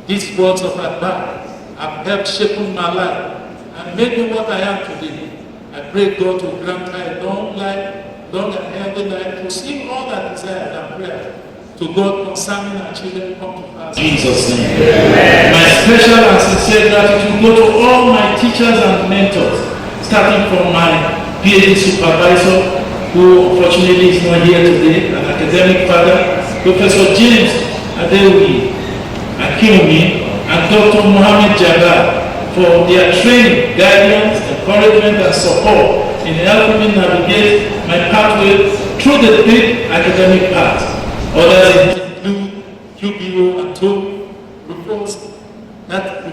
These words of advice have helped shape my life and made me what I am today. I pray God to grant her a long and healthy life to see all that desire and prayer to God concerning our children come to pass. In Jesus' name. Amen. My special and sincere gratitude go to all my teachers and mentors, starting from my PhD supervisor, who unfortunately is not here today, an academic father, Professor James Adeoye Akinwumi, and Dr. Mohammed Jabbar for their training, guidance, encouragement, and support in helping me navigate my pathway through the big academic path. Others include QBO and Toby,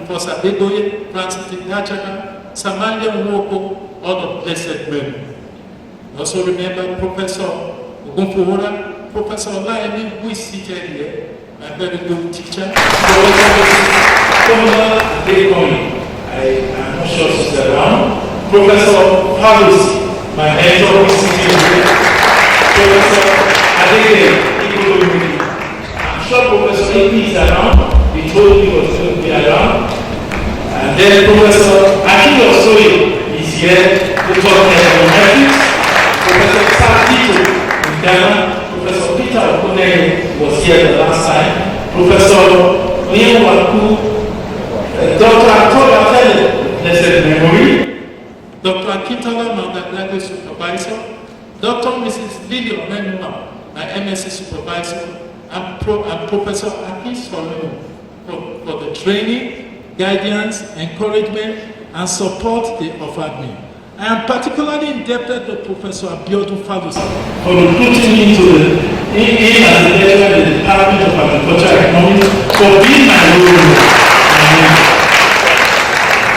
Professor Adegoye, Francis Tinachaka, Samanya Nwoko, all of blessed women. Also remember Professor Ogunfowora, Professor Olaemi, who is seated here, my very good teacher. I'm not sure she's around. Professor Palusi, my mentor, is sitting here. Professor Adege, I'm sure Professor Ibi is around. He told me he was going to be around. And then Professor Akio Soye is here to talk economics. Professor Sakito in Ghana. Professor Peter Okoneye was here the last time. Professor Onyewaku, Dr. Atola Tele, blessed memory. Dr. Akintala, my undergraduate supervisor. Dr. Mrs. Lily Omenua, my MSc supervisor. And Professor Aki Solomon for the training, guidance, encouragement, and support they offered me. I am particularly indebted to Professor Abiodun Falusi for recruiting me to in as a lecturer in the Department of Agriculture and Economics for being my role model.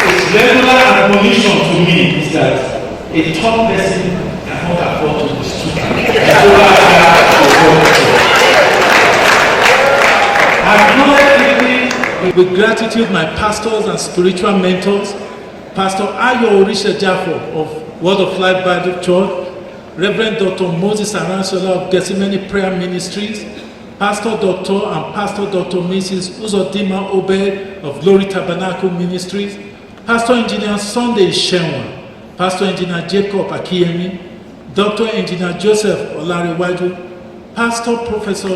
Its regular admonition to me is that a top person cannot afford to be stupid. I acknowledge with gratitude my pastors and spiritual mentors, Pastor Ayo Orisha Jafo of Word of Life Bible Church, Reverend Dr. Moses Aransola of Gethsemane Prayer Ministries, Pastor Dr. and Pastor Dr. Mrs. Uzodima Obed of Glory Tabernacle Ministries, Pastor Engineer Sunday Shenwa, Pastor Engineer Jacob Akiyemi, Dr. Engineer Joseph Olariwaju, Pastor Professor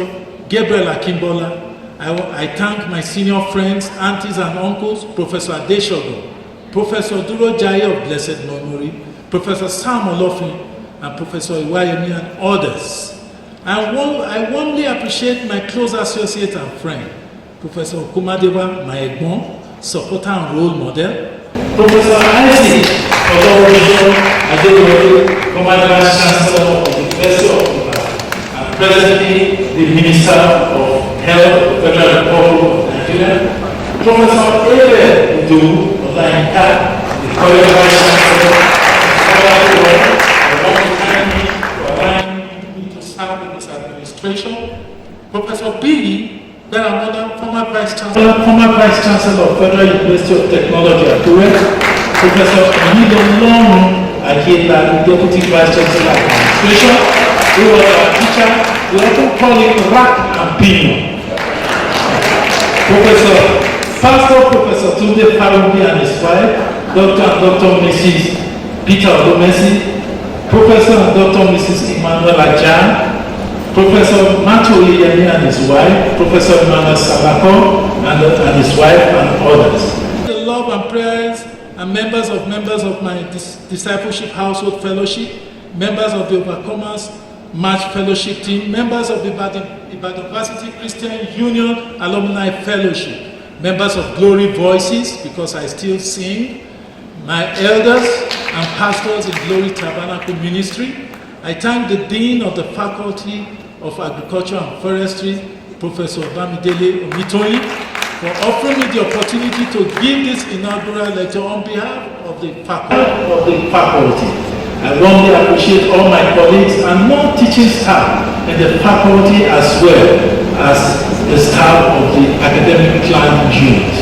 Gabriel Akimbola. I thank my senior friends, aunties and uncles, Professor Adeshogo, Professor Duro Jai of Blessed Memory, Professor Sam Olofin, and Professor Iwayemi and others. I warmly appreciate my close associate and friend, Professor Okumadeva, my Egbon, supporter and role model, Professor Isaac Okoruwa, former Vice Chancellor of the University of Ibadan, and presently the Minister of Health of the Federal Republic of Nigeria, Professor Ebe Udu of Lainka, the current Vice Chancellor, to serve in this administration, Professor B. Beramada, former Vice Chancellor of Federal University of Technology at Akure, Professor Amido Long Ajela, Deputy Vice Chancellor of Administration, who was our teacher. We often call him Rack and Pino. Professor Tunde Farubi and his wife, Dr. and Dr. Mrs. Peter Ogomesi, Professor and Dr. Mrs. Emmanuel Ajan, Professor Mato Iyemi and his wife, Professor Emmanuel Sabako and his wife, and others. The love and prayers and members of my Discipleship Household Fellowship, members of the Overcomers March Fellowship Team, members of the Ibadan Varsity Christian Union Alumni Fellowship, members of Glory Voices, because I still sing, my elders and pastors in Glory Tabernacle Ministry. I thank the Dean of the Faculty of Agriculture and Forestry, Professor Bamidele Omitoyin, for offering me the opportunity to give this inaugural lecture on behalf of the faculty. I warmly appreciate all my colleagues and non-teaching staff in the faculty as well as the staff of the academic climate unit.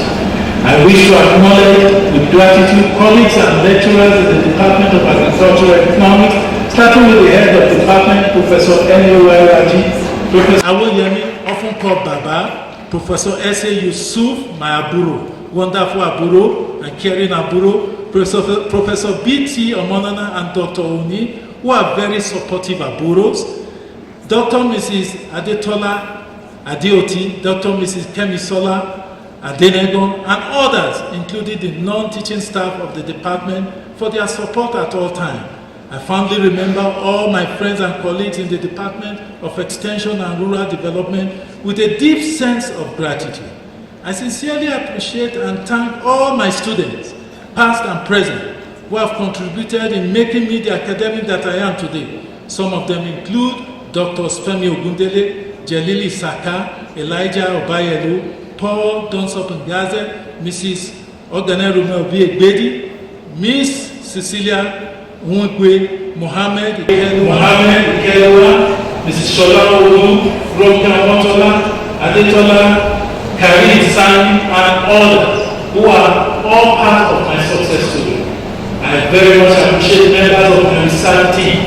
I wish to acknowledge with gratitude colleagues and lecturers in the Department of Agricultural Economics, starting with the head of the department, Professor N.O.Y. Raji, Professor Awoyemi, often called Baba, Professor S.A. Yusuf, my Aburo, wonderful Aburo and caring Aburo, Professor B.T. Omonana and Dr. Oni, who are very supportive Aburos, Dr. Mrs. Adetola Adeoti, Dr. Mrs. Kemisola Adenegon, and others, including the non-teaching staff of the department, for their support at all times. I fondly remember all my friends and colleagues in the Department of Extension and Rural Development with a deep sense of gratitude. I sincerely appreciate and thank all my students, past and present, who have contributed in making me the academic that I am today. Some of them include Dr. Femi Ogundele, Jelili Saka, Elijah Obayelu, Paul Donsop Ngaze, Mrs. Oganerume Obi-Egbedi, Miss Cecilia Nwekwe, Mohammed Ikewa, Mrs. Shola Olu, Roka Motola, Adetola, Karim Sani, and others who are all part of my success story. I very much appreciate members of my research team,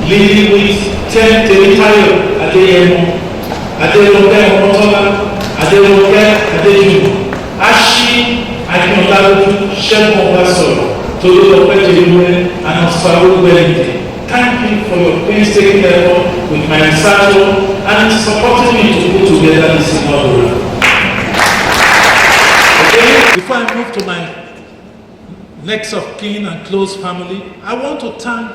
leading with Temitayo Adeyemo, Aderoke Motola, Aderoke Adejumo, Ashi Akinolagoju, Shegun Obasoro, Tolulope Jemure, and Osfaru Wellington. Thank you for your painstaking effort with my research and supporting me to put together this inaugural. Before I move to my next of kin and close family, I want to thank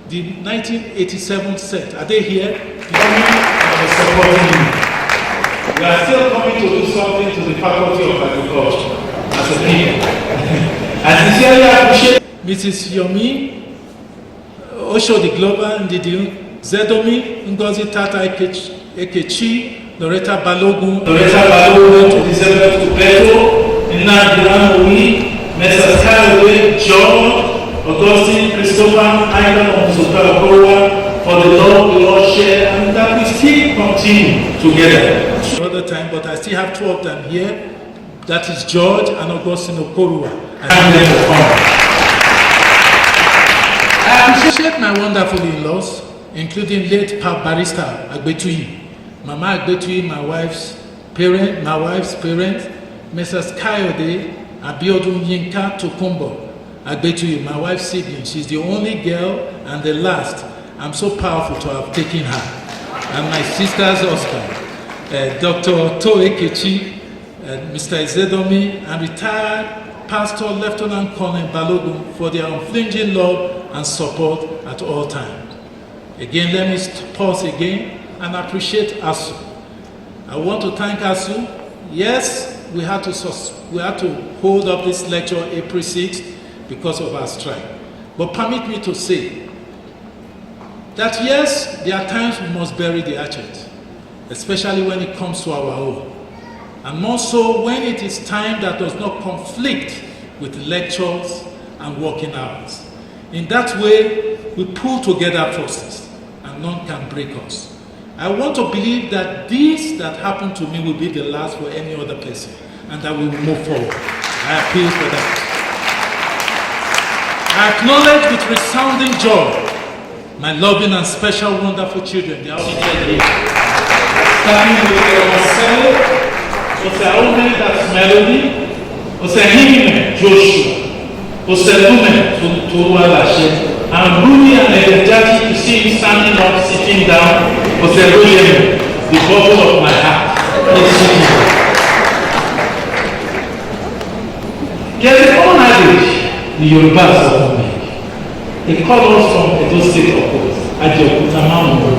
the 1987 set. Are they here? Coming and supporting me. We are still coming to do something to the Faculty of Agriculture as a people. I sincerely appreciate Mrs. Yomi Osho the Global Ndidiu, Zedomi Ngozi Tata Ekechi, Loretta Balogun, Elizabeth Tubeto, Inaugural, Messrs. Castalyst, John, Augustine, Christopher, Ivan, and V.O Okoruwa for the love we all share and that we still continue together. Another time, but I still have two of them here. That is George and Augustine Okoruwa. I appreciate my wonderful in-laws, including late Pap Barrister Agbetuyi, Mama Agbetuyi, my wife's parent, Mrs. Kayode Abiodun Yinka Tokumbo Agbetuyi, my wife's sibling. She's the only girl and the last. I'm so powerful to have taken her. And my sister's husband, Dr. To Ekechi, Mr. Izedomi, and retired Pastor Lieutenant Colonel Balogun for their unflinching love and support at all times. Again, let me pause again and appreciate ASU. I want to thank ASU. Yes, we had to hold up this lecture April 6th because of our strike. But permit me to say that yes, there are times we must bury the hatchet, especially when it comes to our own. And more so when it is time that does not conflict with lectures and working hours. In that way, we pull together forces and none can break us. I want to believe that this that happened to me will be the last for any other person and that we will move forward. I appeal for that. I acknowledge with resounding joy my loving and special wonderful children. They are all here. Starting with myself, Osaome, that's Melody, Osahime, Joshua, Oselume, Tuwalashe, and Ruby and energetic to see him standing up, sitting down, Oselume, the bottle of my heart, is sitting. There's a common adage the Yorubas of me. They call us from Edo State, of course, Ajokuta Mamu.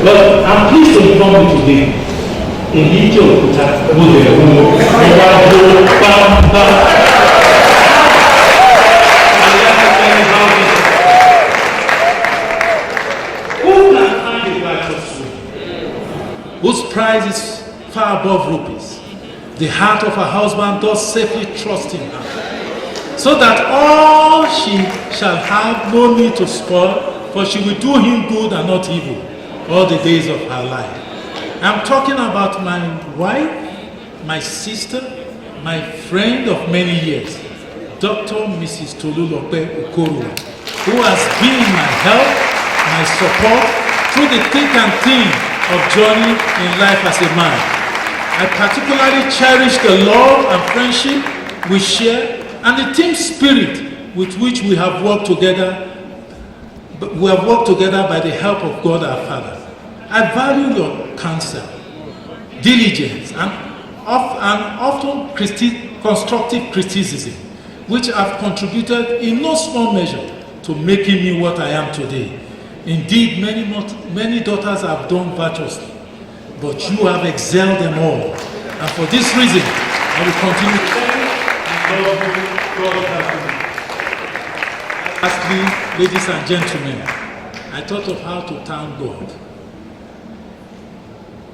But I'm pleased to inform you today, in Ajokuta, who can find a righteous woman whose price is far above rupees? The heart of her husband does safely trust in her, so that all she shall have no need to spoil, for she will do him good and not evil all the days of her life. I'm talking about my wife, my sister, my friend of many years, Dr. Mrs. V.O Okoruwa, who has been my help, my support through the thick and thin of journey in life as a man. I particularly cherish the love and friendship we share and the team spirit with which we have worked together. We have worked together by the help of God our Father. I value your counsel, diligence, and often constructive criticism, which have contributed in no small measure to making me what I am today. Indeed, many daughters have done virtuously, but you have excelled them all. And for this reason, I will continue to love you, God has given. Lastly, ladies and gentlemen, I thought of how to thank God.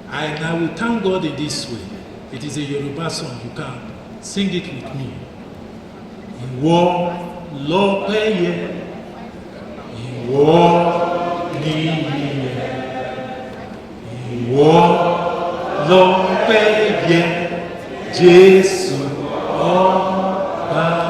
And I will thank God in this way. It is a Yoruba song. You can sing it with me. Ìwọ lọ́pẹ́ yẹ, ìwọ níyìí, ìwọ lọ́pẹ́ yẹ, Jésù ọba.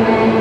Amen.